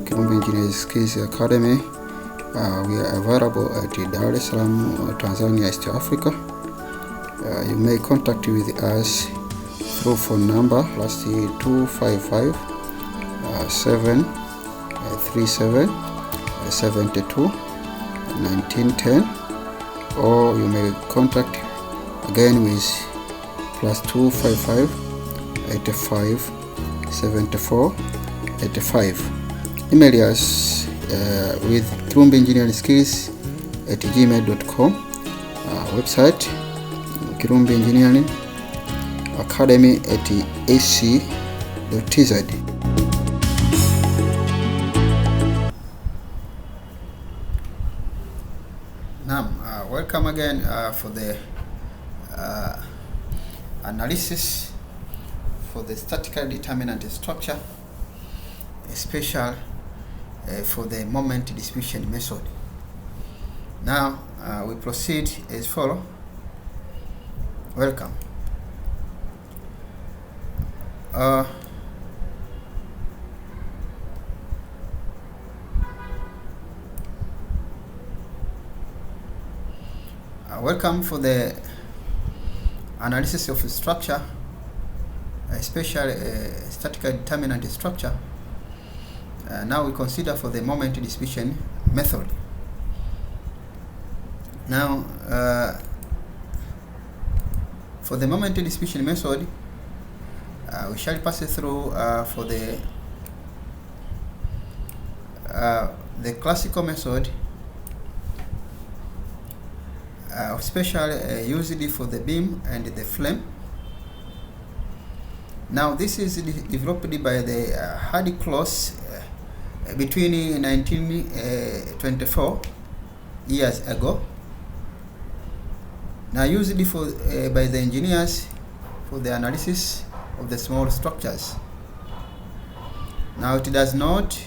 Kirumbi Engineers Skills Academy. We are available at Dar es Salaam, Tanzania, East Africa. You may contact with us through phone number +255 737 72 1910, or you may contact again with +255 85 74 85. Email us with Kirumbi Engineering Skills at gmail.com. Website Kirumbi Engineering Academy at ac.tz. Welcome again for the analysis for the statically determinant structure, especially for the moment distribution method. Now we proceed as follows. Welcome. Welcome for the analysis of the structure, especially statically determinant structure. Now we consider for the moment distribution method. Now for the moment distribution method, we shall pass it through for the classical method, especially used for the beam and the flame. Now this is developed by the Hardy Close between 1924 years ago. Now used for by the engineers for the analysis of the small structures. Now it does not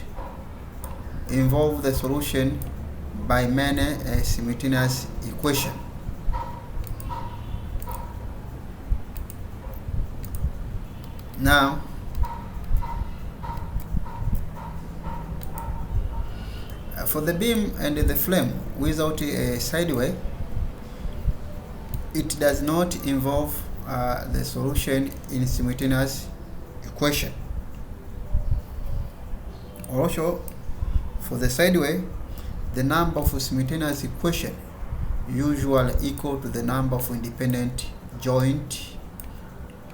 involve the solution by many simultaneous equation. Now for the beam and the flame without a sideway, it does not involve the solution in simultaneous equation. Also, for the sideway, the number of simultaneous equation usually equal to the number of independent joint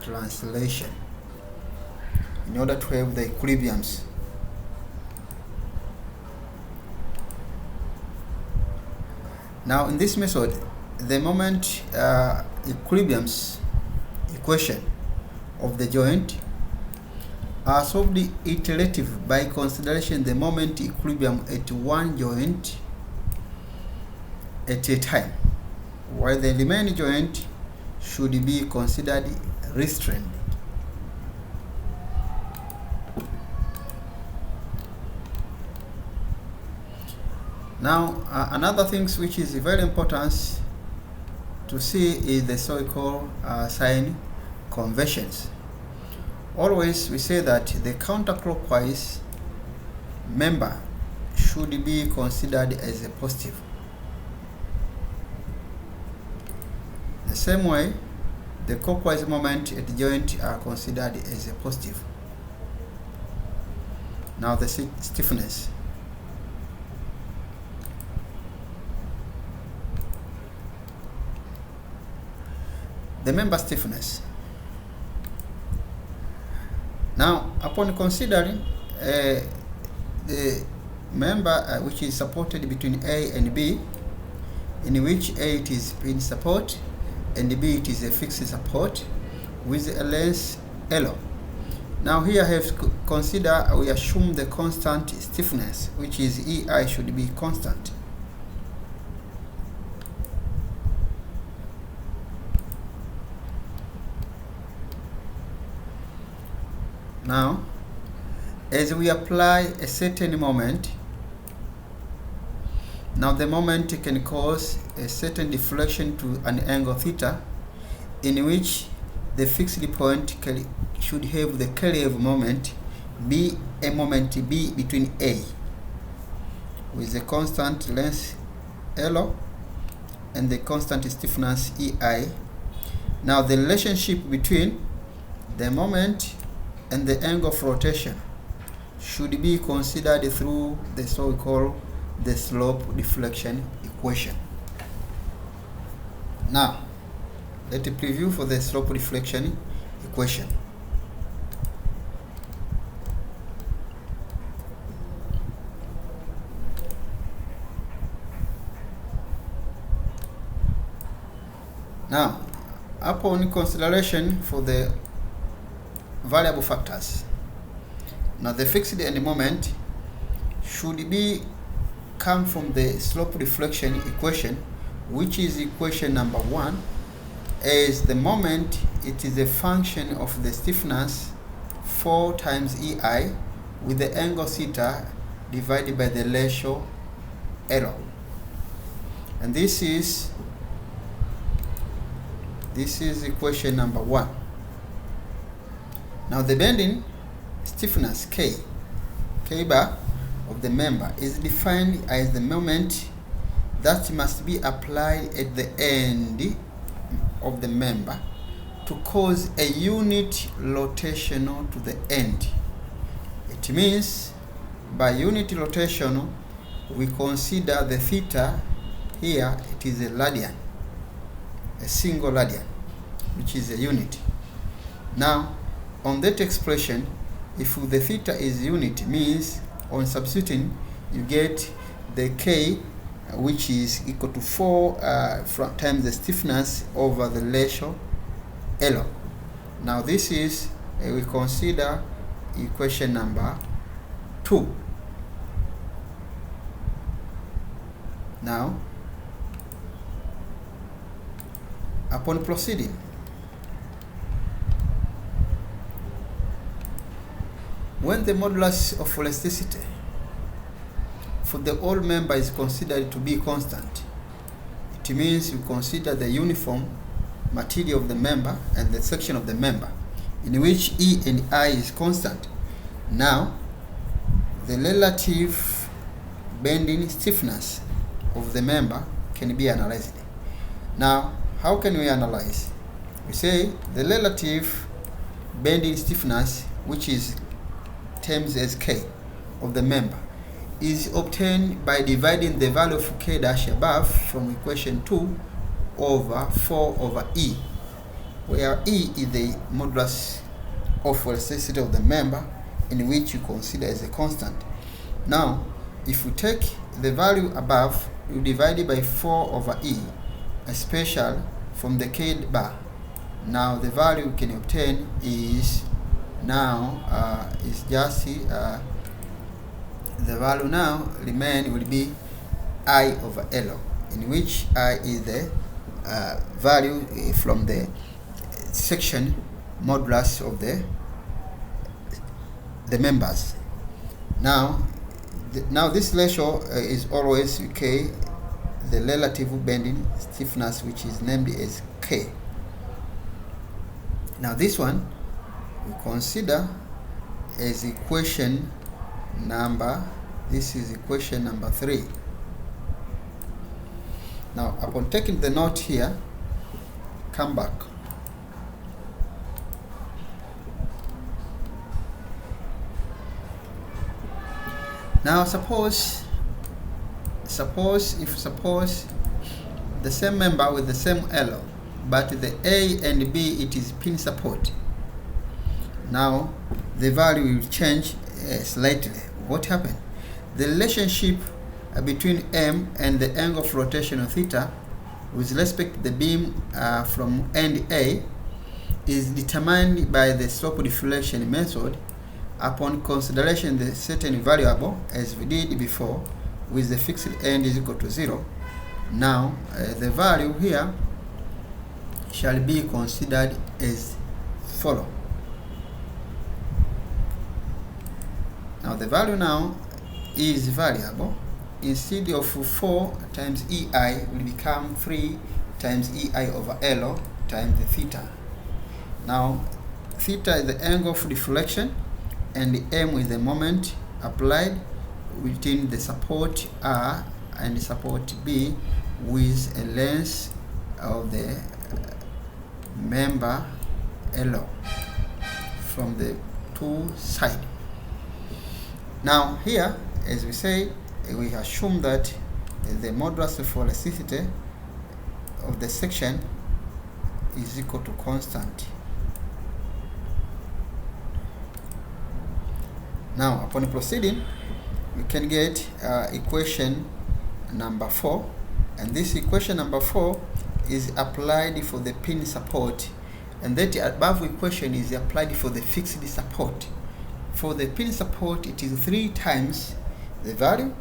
translation in order to have the equilibriums. Now in this method, the moment equilibriums equation of the joint are solved iterative by consideration the moment equilibrium at one joint at a time, while the remaining joint should be considered restrained. Now another thing which is very important to see is the so-called sign conventions. Always we say that the counterclockwise member should be considered as a positive. The same way, the clockwise moment at the joint are considered as a positive. Now the stiffness. The member stiffness. Now, upon considering the member which is supported between A and B, in which A it is pin support and B it is a fixed support with a length L. Now here I have consider, we assume the constant stiffness, which is EI should be constant. Now, as we apply a certain moment, now the moment can cause a certain deflection to an angle theta, in which the fixed point should have the carry of moment be a moment B between A. with the constant length L and the constant stiffness EI. Now the relationship between the moment and the angle of rotation should be considered through the so-called the slope deflection equation. Now let us preview for the slope deflection equation. Now, upon consideration for the variable factors, now the fixed end moment should be come from the slope deflection equation, which is equation number 1, as the moment it is a function of the stiffness 4 times EI with the angle theta divided by the ratio L. And this is equation number 1. Now the bending stiffness K bar of the member is defined as the moment that must be applied at the end of the member to cause a unit rotational to the end. It means by unit rotational we consider the theta here, it is a radian, a single radian, which is a unit. Now on that expression, if the theta is unit, means on substituting you get the K, which is equal to 4 times the stiffness over the ratio L. Now this is we consider equation number 2. Now upon proceeding, when the modulus of elasticity for the whole member is considered to be constant, it means you consider the uniform material of the member and the section of the member in which E and I is constant. Now the relative bending stiffness of the member can be analyzed. Now how can we analyze? We say the relative bending stiffness, which is terms as K of the member, is obtained by dividing the value of K dash above from equation 2 over 4 over E, where E is the modulus of elasticity of the member in which you consider as a constant. Now if we take the value above, you divide it by 4 over E, especially from the K bar. Now the value we can obtain is is just the value now remain will be I over L, in which I is the value from the section modulus of the members. Now this ratio is always K, the relative bending stiffness, which is named as K. Now this one we consider as equation number, this is equation number 3. Now upon taking the note here, come back. Now suppose the same member with the same L, but the A and B it is pin support. Now the value will change slightly. What happened? The relationship between M and the angle of rotation of theta with respect to the beam from end A is determined by the slope deflection method upon consideration the certain variable, as we did before, with the fixed end is equal to 0. Now the value here shall be considered as follow. Now the value now is variable. Instead of 4 times EI will become 3 times EI over L times the theta. Now theta is the angle of deflection and the M is the moment applied, between the support R and the support B with a length of the member L from the two sides. Now here, as we say, we assume that the modulus of elasticity of the section is equal to constant. Now upon proceeding, we can get equation number 4, and this equation number 4 is applied for the pin support, and that above equation is applied for the fixed support. For the pin support, it is 3 times the value,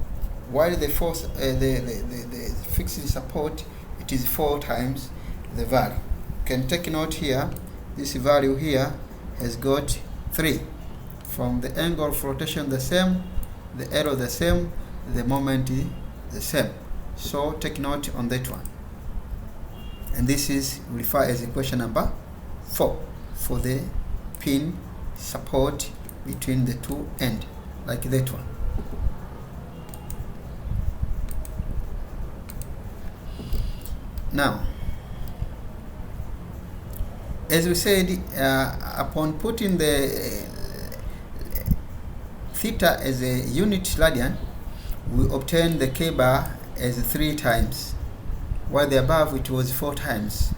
while the force the fixed support, it is 4 times the value. You can take note here, this value here has got 3. From the angle of rotation the same, the error the same, the moment is the same. So take note on that one. And this is referred as equation number 4 for the pin support between the two ends, like that one. Now, as we said, upon putting the theta as a unit radian, we obtain the k bar as 3 times, while the above it was 4 times.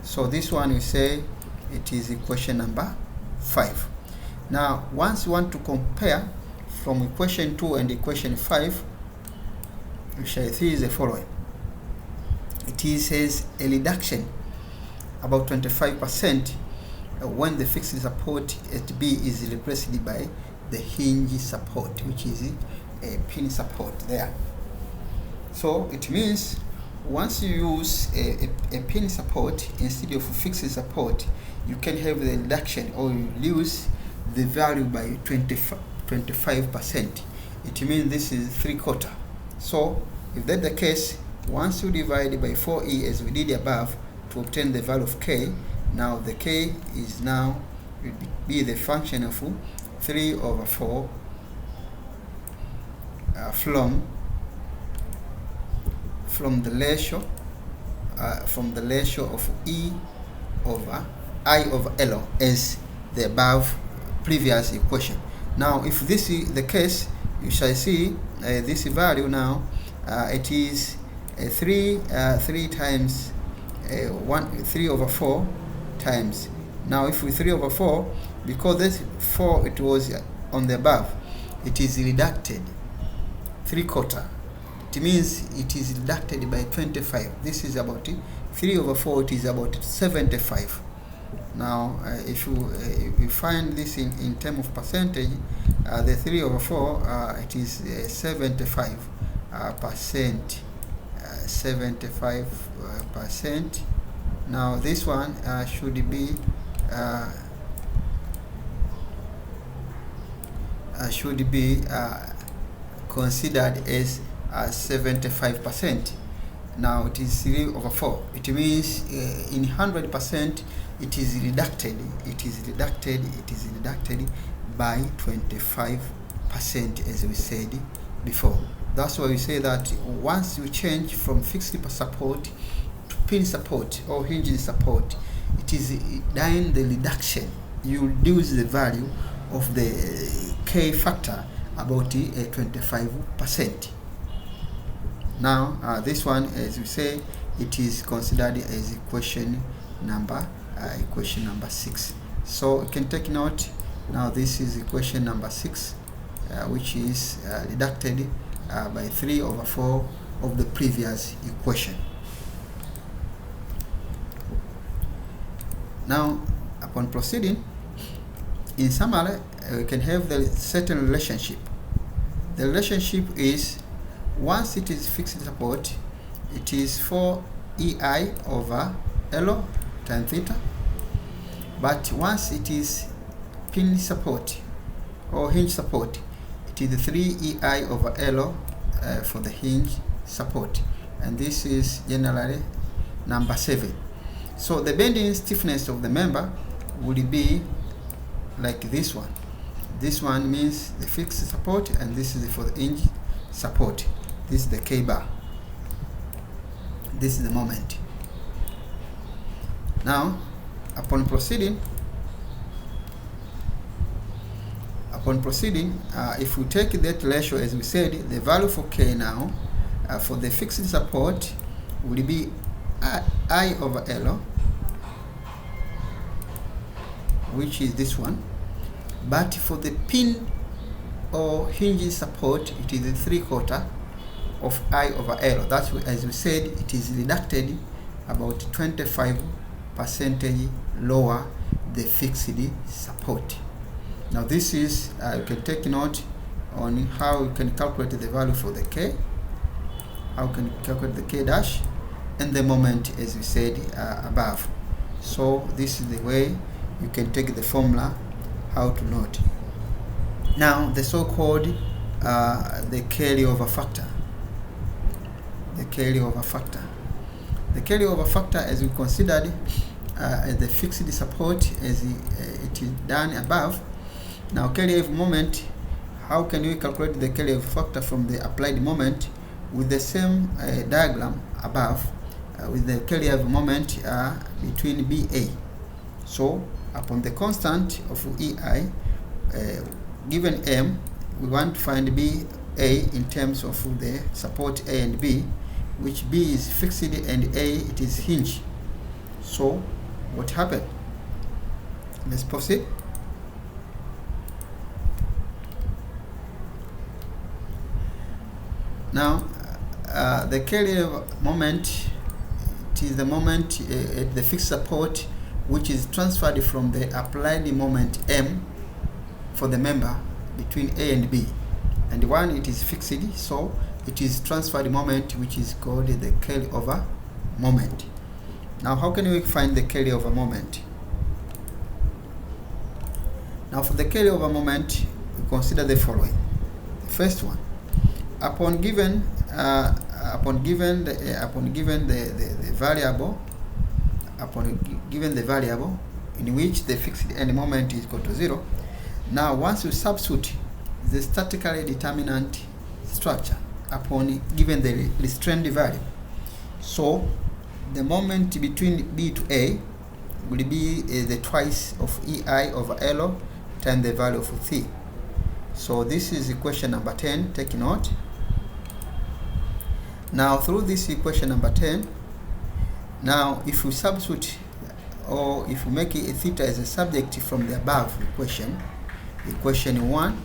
So this one we say it is equation number 5. Now once you want to compare from equation 2 and equation 5, we shall see the following. It says a reduction about 25% when the fixed support at B is replaced by the hinge support, which is a pin support there. So it means once you use a pin support instead of fixed support, you can have the reduction, or you lose the value by 25%. It means this is 3/4. So if that's the case, once you divide by 4e as we did above to obtain the value of k, now the k is now will be the function of 3/4 from the ratio of E over I over L as the above previous equation. Now if this is the case, you shall see this value now it is 3 times 3/4 times. Now if we 3/4, because this 4 it was on the above, it is reducted 3/4. It means it is reducted by 25. This is about 3/4, it is about 75. Now if you find this in terms of percentage, the 3/4 it is 75%. 75%. Now this one should be considered as 75%. Now it is 3/4. It means in 100% it is reducted by 25%, as we said before. That's why we say that once you change from fixed support to pin support or hinge support, it is done the reduction. You reduce the value of the K factor about 25%. Now this one, as we say, it is considered as equation number 6. So you can take note. Now this is equation number 6, which is deducted by 3/4 of the previous equation. Now upon proceeding, in summary, we can have the certain relationship. The relationship is, once it is fixed support, it is 4EI over L tan theta, but once it is pin support or hinge support, it is 3EI over L for the hinge support, and this is generally number 7. So the bending stiffness of the member would be like this one. This one means the fixed support, and this is for the hinge support. This is the K bar. This is the moment. Now, upon proceeding, if we take that ratio as we said, the value for K now for the fixed support will be I over L, which is this one. But for the pin or hinge support, it is 3/4 of I over L. That's why, as we said, it is reducted about 25% lower the fixed support. Now this is, you can take note on how you can calculate the value for the K, how you can calculate the K dash, and the moment as we said above. So this is the way you can take the formula how to note. Now the so-called the carryover factor. The carryover factor. The carryover factor, as we considered the fixed support as it is done above. Now carryover moment, how can we calculate the carryover factor from the applied moment with the same diagram above with the carryover moment between BA. So upon the constant of EI given M, we want to find BA in terms of the support A and B, which B is fixed and A it is hinge. So what happened? Let's proceed. Now the carryover moment, it is the moment at the fixed support which is transferred from the applied moment M for the member between A and B, and one it is fixed, so it is transferred moment which is called the carryover moment. Now how can we find the carryover moment? Now for the carryover moment, we consider the following. The first one, upon given the variable in which the fixed end moment is equal to 0. Now once you substitute the statically determinant structure upon given the restrained value, so the moment between B to A will be the twice of EI over L times the value of C. So this is equation number 10, take note. Now through this equation number 10, now if we substitute or if we make a theta as a subject from the above equation, equation 1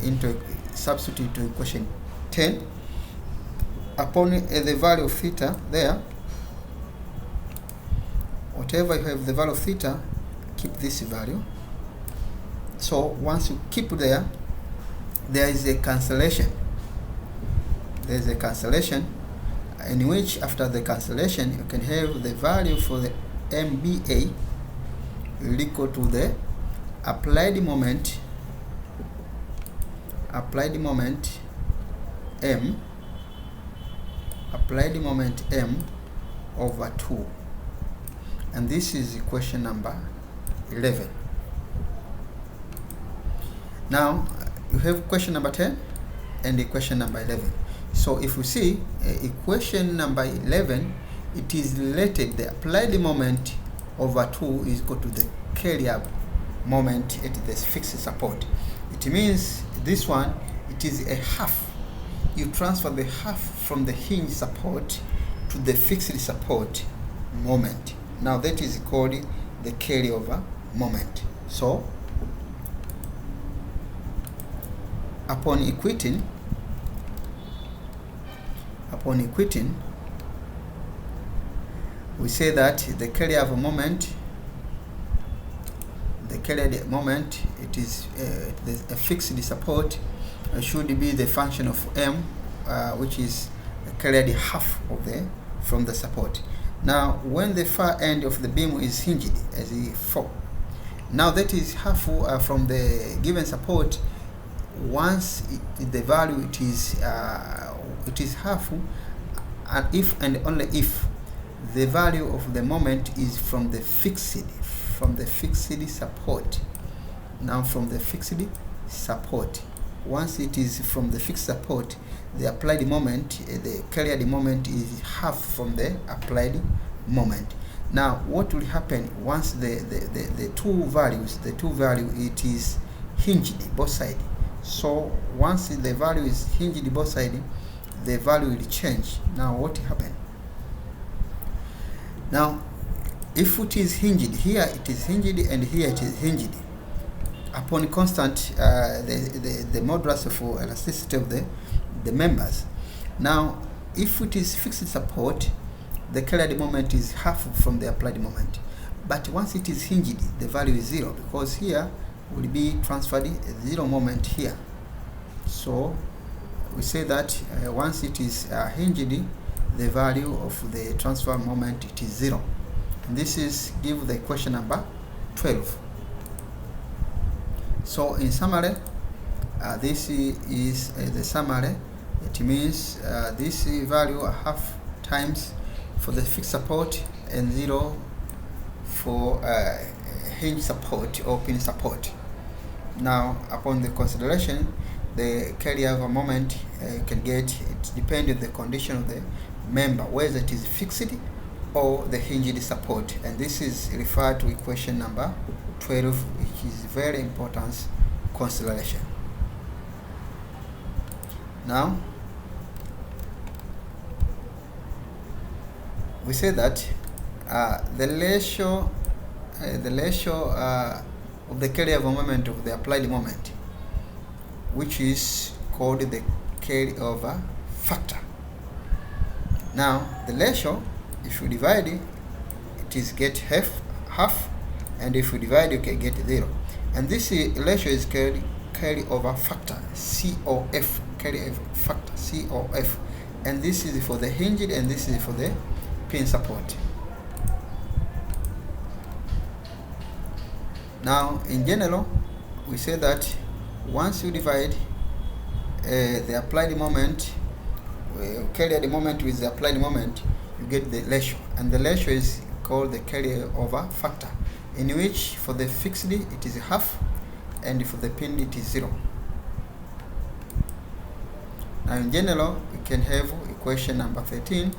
into substitute to equation 10, upon the value of theta there, whatever you have the value of theta, keep this value. So once you keep there is a cancellation. There is a cancellation in which after the cancellation you can have the value for the MBA equal to the applied moment M over 2, and this is equation number 11. Now you have equation number 10 and equation number 11. So if we see equation number 11, it is related, the applied moment over 2 is equal to the carryover moment at the fixed support. It means this one, it is a half. You transfer the half from the hinge support to the fixed support moment. Now that is called the carryover moment. So upon equating, we say that the carryover moment, it is a fixed support should be the function of M, which is carried half of from the support. Now when the far end of the beam is hinged as a 4, now that is half from the given support. Once the value it is half, and if and only if the value of the moment is from the fixed support, now from the fixed support. Once it is from the fixed support, the applied moment, the carried moment is half from the applied moment. Now what will happen once the two values, it is hinged both sides. So once the value is hinged both sides, the value will change. Now what happened? Now if it is hinged, here it is hinged and here it is hinged. Upon constant the modulus of elasticity of the members. Now if it is fixed support, the carried moment is half from the applied moment. But once it is hinged, the value is 0, because here will be transferred 0 moment here. So we say that once it is hinged, the value of the transfer moment, it is 0. And this is give the equation number 12. So in summary, this is the summary. It means this value half times for the fixed support and 0 for hinge support or pin support. Now upon the consideration, the carryover moment you can get, it depends on the condition of the member, whether it is fixed or the hinged support, and this is referred to equation number 12, which is very important consideration. Now we say that the ratio of the carryover moment of the applied moment, which is called the carryover factor. Now the ratio, if you divide it, it is get half, and if you divide you can get 0. And this ratio is carryover factor, COF, carryover factor, COF. And this is for the hinged and this is for the pin support. Now in general, we say that once you divide the applied moment, carry the moment with the applied moment, you get the ratio, and the ratio is called the carryover factor, in which for the fixed it is half and for the pin it is 0. Now in general, we can have equation number 13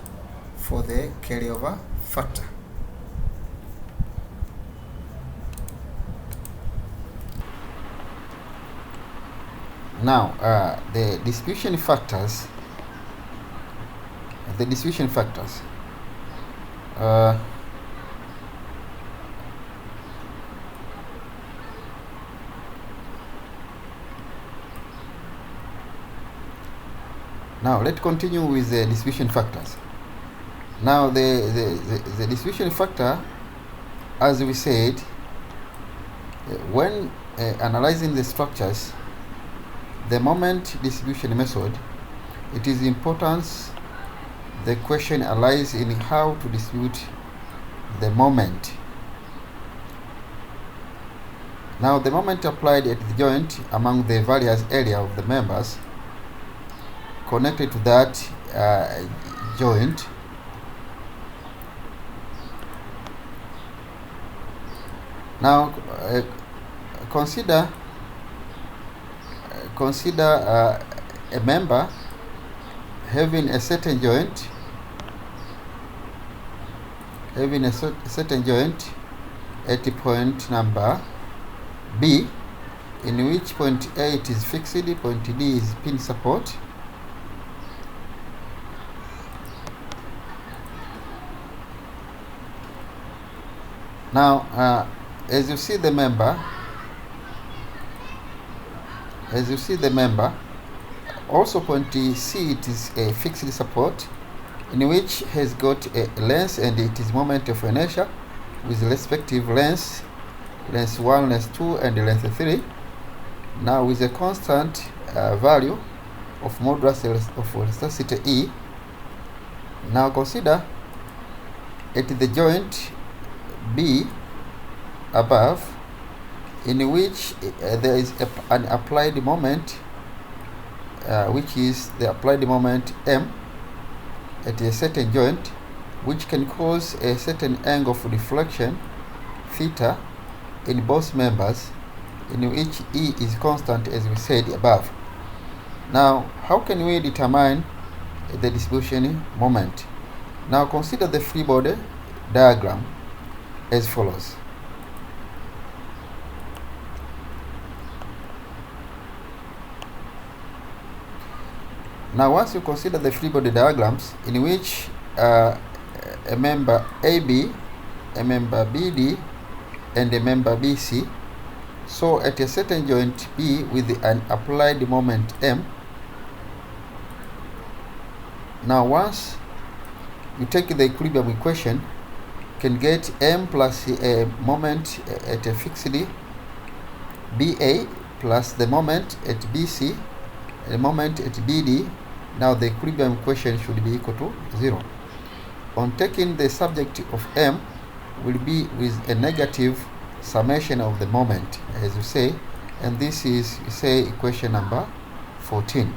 for the carryover factor. Now the distribution factors. Now let's continue with the distribution factors. Now the distribution factor, as we said, when analyzing the structures, the moment distribution method, it is important the question lies in how to distribute the moment. Now the moment applied at the joint among the various areas of the members connected to that joint now consider a member having a certain joint at point number B, in which point A it is fixed, point D is pin support. Now as you see the member, also point C it is a fixed support, in which has got a length and it is moment of inertia with respective length 1, length 2 and length 3. Now with a constant value of modulus of elasticity E. Now consider at the joint B above, in which there is an applied moment which is the applied moment M at a certain joint, which can cause a certain angle of deflection theta in both members, in which E is constant, as we said above. Now, how can we determine the distribution moment? Now, consider the free body diagram as follows. Now, once you consider the free body diagrams in which a member AB, a member BD, and a member BC, so at a certain joint B with an applied moment M. Now, once you take the equilibrium equation, you can get M plus a moment at a fixed BA plus the moment at BC, the moment at BD. Now the equilibrium equation should be equal to 0. On taking the subject of M will be with a negative summation of the moment, as you say, and this is, you say, equation number 14.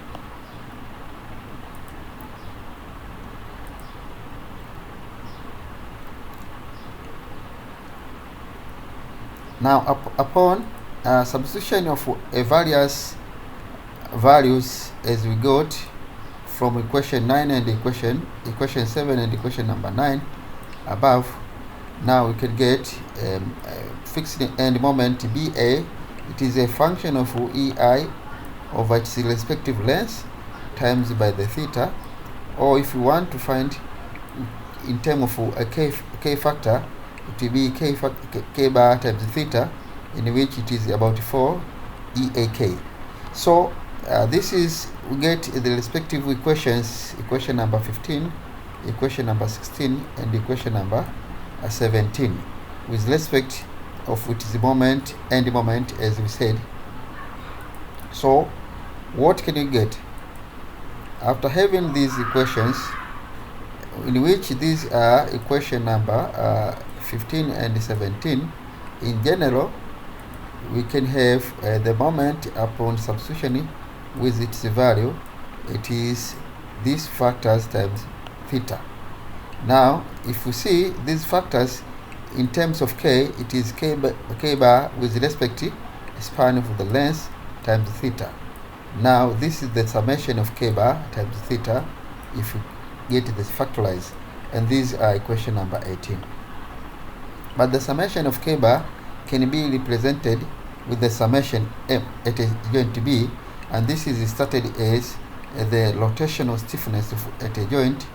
Now, upon substitution of various values as we got from equation 9 and equation 7 and equation number 9 above, now we can get fixed end moment BA. It is a function of EI over its respective length times by the theta, or if you want to find in terms of a k factor, it will be k bar times theta, in which it is about 4 EAK. So this is, we get the respective equations, equation number 15, equation number 16, and equation number 17, with respect of which is the moment and the moment, as we said. So what can you get after having these equations, in which these are equation number 15 and 17? In general, we can have the moment upon substitution with its value. It is these factors times theta. Now, if we see these factors in terms of k, it is k bar with respect to span of the length times theta. Now, this is the summation of k bar times theta if you get this factorized, and these are equation number 18. But the summation of k bar can be represented with the summation M at a joint B, and this is started as the rotational stiffness at a joint,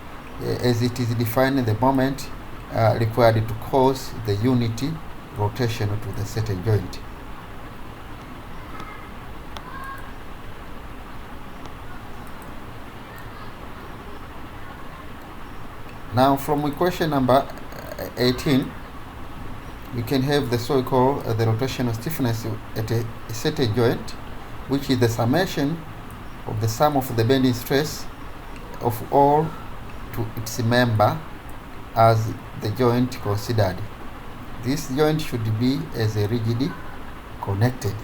as it is defined the moment required to cause the unity rotation to the certain joint. Now, from equation number 18, we can have the so-called the rotational stiffness at a certain joint, which is the summation of the sum of the bending stress of all to its member as the joint considered. This joint should be as a rigidly connected.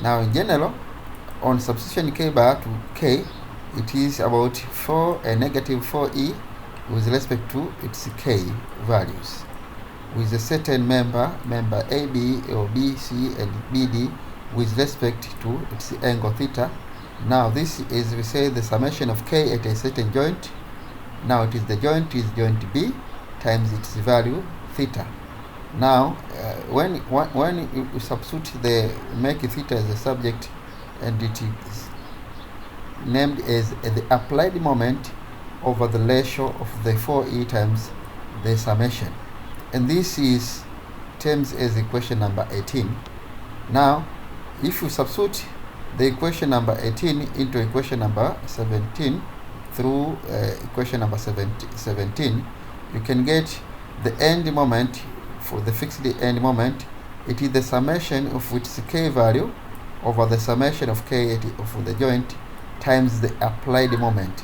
Now, in general, on substitution k bar to k, it is about negative 4e with respect to its k values, with a certain member AB or BC and BD with respect to its angle theta. Now, this is, we say, the summation of k at a certain joint. Now, it is the joint is joint B times its value theta. Now, when you substitute make theta as a subject, and it is named as the applied moment over the ratio of the 4e times the summation, and this is terms as equation number 18. Now, if you substitute the equation number 18 into equation number 17 through equation number 17, you can get the end moment. For the fixed end moment, it is the summation of its k value over the summation of k of the joint times the applied moment.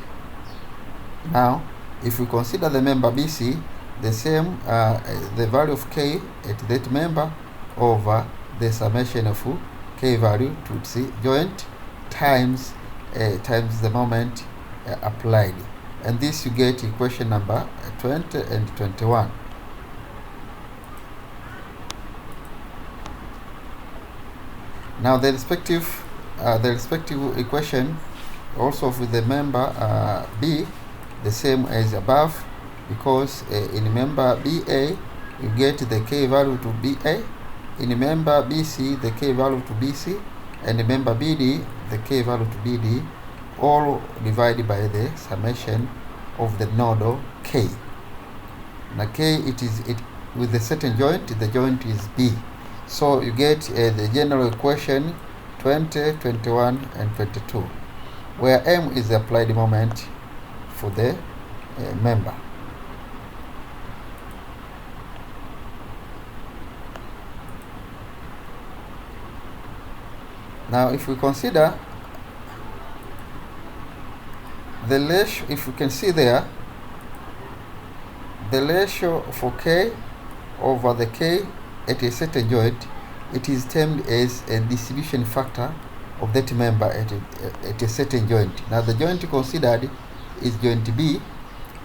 Now, if we consider the member BC, the same the value of k at that member over the summation of k value to its joint times the moment applied. and this you get equation number 20 and 21. Now the respective equation also for the member B, the same as above, because in member BA you get the K value to BA, in member BC the K value to BC, and in member BD the K value to BD, all divided by the summation of the node K. Now K, with the certain joint, the joint is B. So you get the general equation 20, 21, and 22, where M is the applied moment for the member. Now if we consider the ratio, if you can see there, the ratio for K over the K at a certain joint, it is termed as a distribution factor of that member at a certain joint. Now the joint considered is joint B,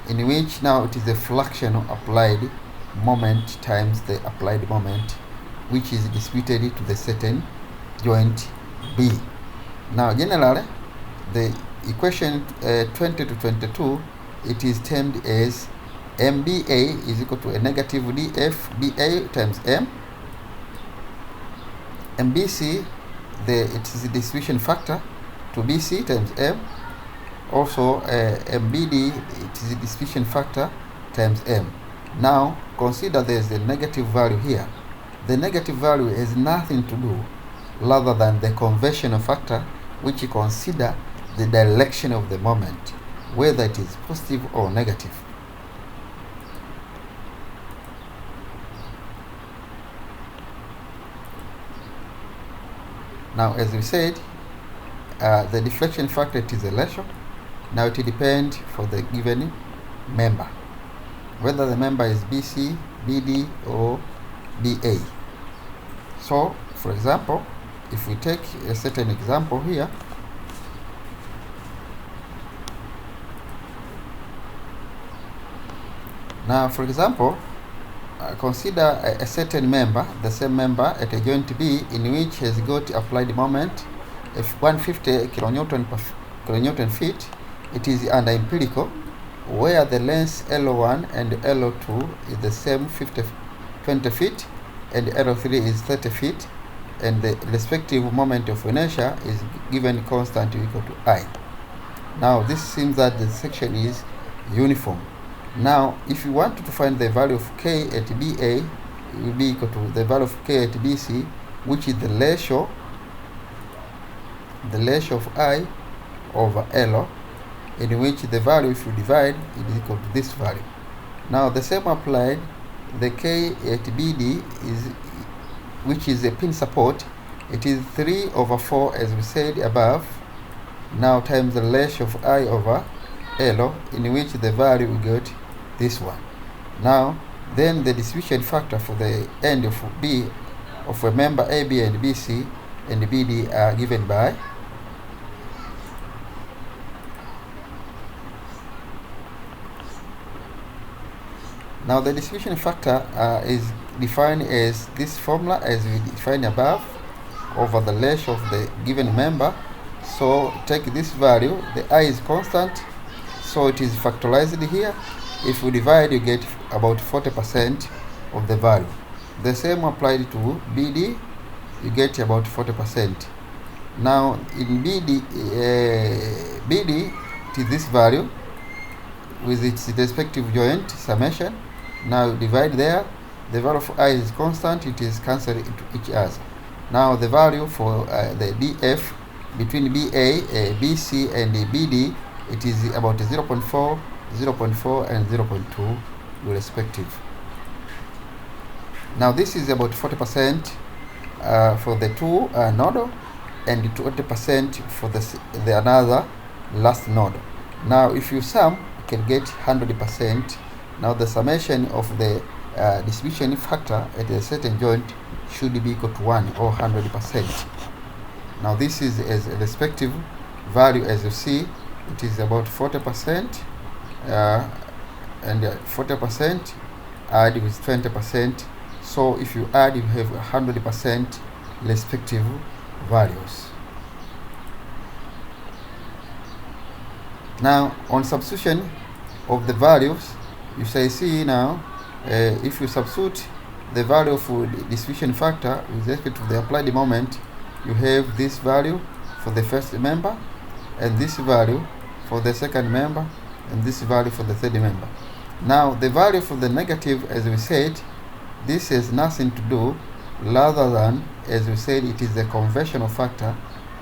in which now it is a fraction of applied moment times the applied moment, which is distributed to the certain joint B. Now generally the equation 20 to 22, it is termed as MBA is equal to a negative DFBA times M. MBC, it is the distribution factor to BC times M. Also MBD, it is the distribution factor times M. Now consider there is a negative value here. The negative value has nothing to do rather than the conversion factor, which you consider the direction of the moment, whether it is positive or negative. Now as we said, the deflection factor, it is a ratio. Now it depends for the given member, whether the member is BC, BD, or BA. So for example, if we take a certain example here, now for example, consider a certain member, the same member at a joint B, in which has got applied moment of 150 kilonewton feet. It is under empirical, where the length L1 and L2 is the same 20 feet, and L3 is 30 feet, and the respective moment of inertia is given constant equal to I. Now this seems that the section is uniform. Now if you want to find the value of K at BA, it will be equal to the value of K at BC, which is the ratio of I over L, in which the value, if you divide, it is equal to this value. Now the same applied, the K at BD is, which is a pin support, it is 3 over 4 as we said above, now times the ratio of I over L, in which the value we get this one. Now then the distribution factor for the end of B of a member AB and BC and BD are given by now the distribution factor is defined as this formula as we defined above, over the ratio of the given member. So take this value, the I is constant, so it is factorized here. If we divide, you get about 40% of the value. The same applied to BD, you get about 40%. Now in BD, it is this value with its respective joint summation. Now divide there, the value of I is constant, it is cancelled into each other. Now the value for the DF between BA, BC and BD, it is about 0.4, 0.4 and 0.2 respective. Now this is about 40% for the two node and 20% for the another last node. Now if you sum, you can get 100%. Now the summation of the distribution factor at a certain joint should be equal to 1 or 100%. Now this is as a respective value, as you see, it is about 40%, and 40% add with 20%. So if you add, you have 100% respective values. Now on substitution of the values, you say see now, if you substitute the value of the distribution factor with respect to the applied moment, you have this value for the first member, and this value for the second member, and this value for the third member. Now the value for the negative, as we said, this has nothing to do rather than, as we said, it is the conventional factor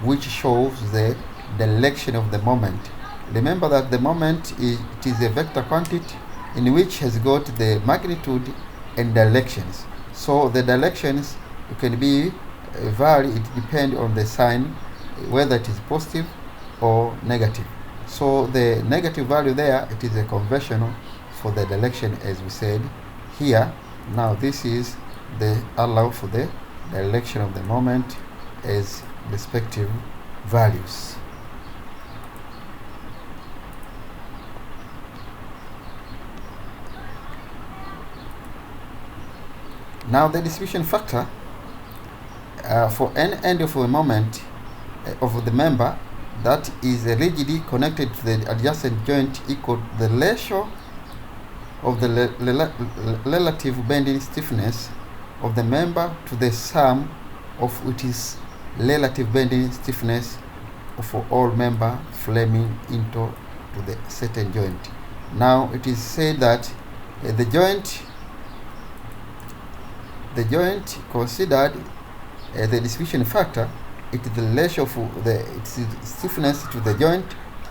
which shows the direction of the moment. Remember that the moment it is a vector quantity in which has got the magnitude and directions. So the directions can be vary, it depends on the sign, whether it is positive or negative. So the negative value there, it is a conventional for the direction, as we said here. Now this is the allow for the direction of the moment as respective values. Now the distribution factor for any end of a moment of the member that is rigidly connected to the adjacent joint equal to the ratio of the relative bending stiffness of the member to the sum of its relative bending stiffness for all member flaming into the certain joint. Now it is said that the joint considered the distribution factor, it is the ratio of its stiffness to the joint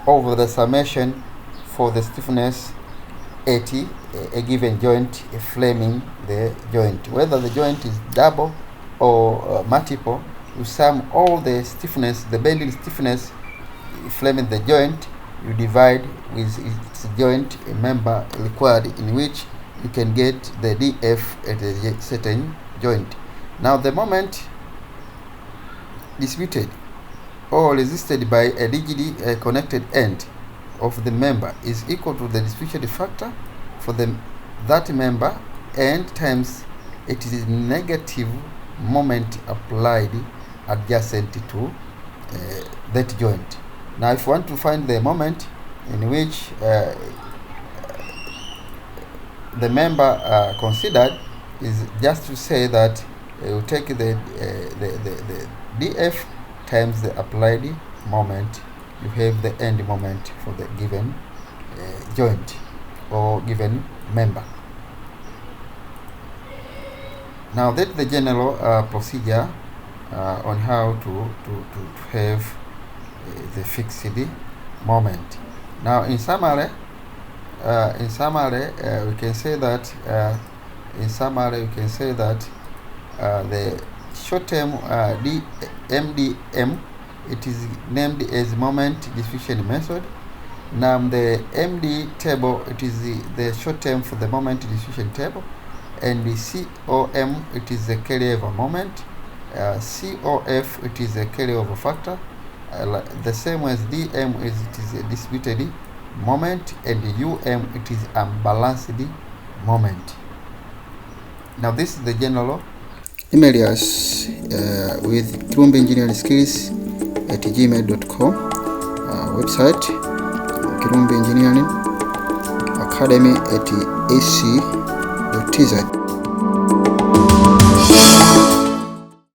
over the summation for the stiffness at a given joint flaming the joint. Whether the joint is double or multiple, you sum all the stiffness, the bending stiffness flaming the joint, you divide with its joint member required, in which you can get the dF at a certain joint. Now the moment distributed or resisted by a rigidly connected end of the member is equal to the distribution factor for that member and times it is negative moment applied adjacent to that joint. Now if you want to find the moment in which the member considered, is just to say that you take the dF times the applied moment, you have the end moment for the given joint or given member. Now that's the general procedure on how to have the fixed moment. Now in summary, we can say that the short-term MDM, it is named as moment distribution method. Now the MD table, it is the short term for the moment distribution table, and the COM, it is the carryover moment. COF, it is a carryover factor. The same as DM is it is a distributed moment, and the UM, it is unbalanced moment. Now this is the general. Email us with Kirumbi Engineering Skills at gmail.com. Website Kirumbi Engineering Academy at ac.tz.